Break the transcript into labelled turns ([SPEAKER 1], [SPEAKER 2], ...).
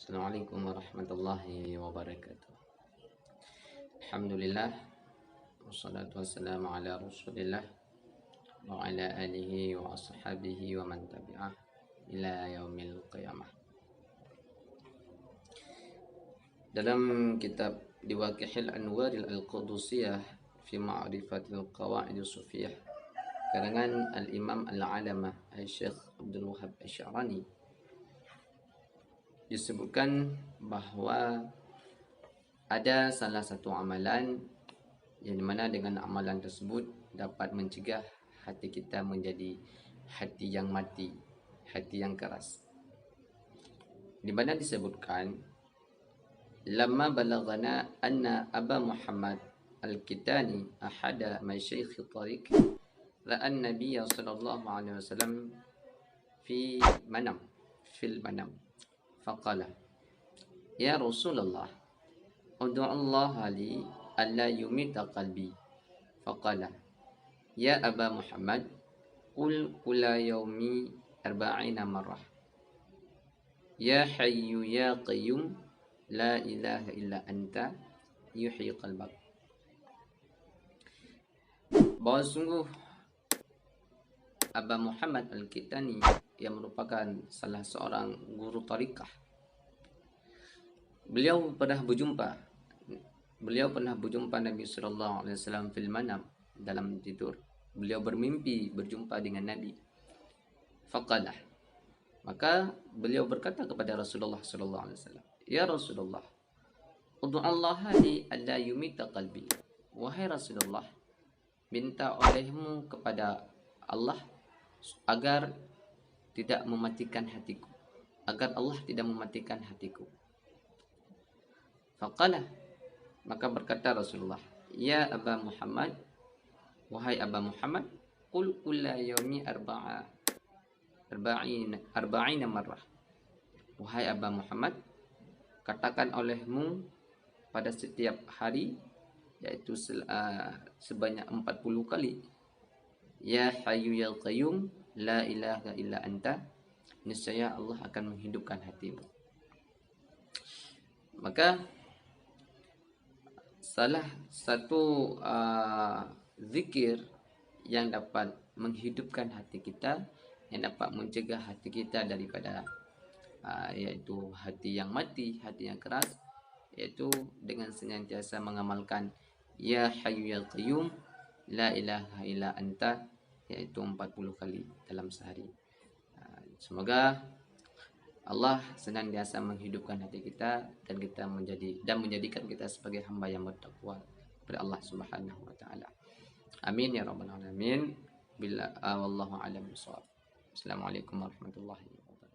[SPEAKER 1] Assalamualaikum warahmatullahi wabarakatuh. Alhamdulillah, wassalatu wassalamu ala rasulillah wa ala alihi wa ashabihi wa man tabi'ah ila yaumil qiyamah. Dalam kitab Diwaqihil Anwaril Al-Qudusiyah fi Ma'rifatil Qawaid Sufiyah karangan Al-Imam Al-Alamah Syekh Abdul Wahab Asy-Sya'rani disebutkan bahwa ada salah satu amalan yang dimana dengan amalan tersebut dapat mencegah hati kita menjadi hati yang mati, hati yang keras. Di mana disebutkan lamma balaghana anna Aba Muhammad Al-Kitani ahada masyayikh tariq ra'a an-nabiy sallallahu alaihi wasallam fil manam faqala ya Rasulullah ud'u Allah li alla yumita qalbi faqala ya Aba Muhammad qul kulla yaumi 40 marrah ya hayyu ya qayyum la ilaha illa anta yuhyi qalbak. Bahwa sungguh Aba Muhammad Al-Kitani yang merupakan salah seorang guru tarikah, beliau pernah berjumpa Nabi sallallahu alaihi wasallam fil manam, dalam tidur. Beliau bermimpi berjumpa dengan Nabi. Faqala, maka beliau berkata kepada Rasulullah sallallahu alaihi wasallam, ya Rasulullah, ud'u Allah li alla yumita qalbi. Wahai Rasulullah, minta olehmu kepada Allah agar tidak mematikan hatiku, agar Allah tidak mematikan hatiku. Faqala, maka berkata Rasulullah, ya Aba Muhammad, wahai Aba Muhammad, qul kulla yaumi arba'ina marrah. Wahai Aba Muhammad, katakan olehmu pada setiap hari, yaitu sebanyak 40 kali, ya Hayyu ya Qayyum la ilaha illa anta, niscaya Allah akan menghidupkan hatimu. Maka salah satu zikir yang dapat menghidupkan hati kita, yang dapat mencegah hati kita daripada yaitu hati yang mati, hati yang keras, yaitu dengan senantiasa mengamalkan ya Hayyu ya Qayyum la ilaha illa anta, yaitu 40 kali dalam sehari. Semoga Allah senantiasa menghidupkan hati kita dan menjadikan kita sebagai hamba yang bertakwa kepada Allah Subhanahu wa taala. Amin ya rabbal alamin. Wallahu a'lam bishawab. Assalamualaikum warahmatullahi wabarakatuh.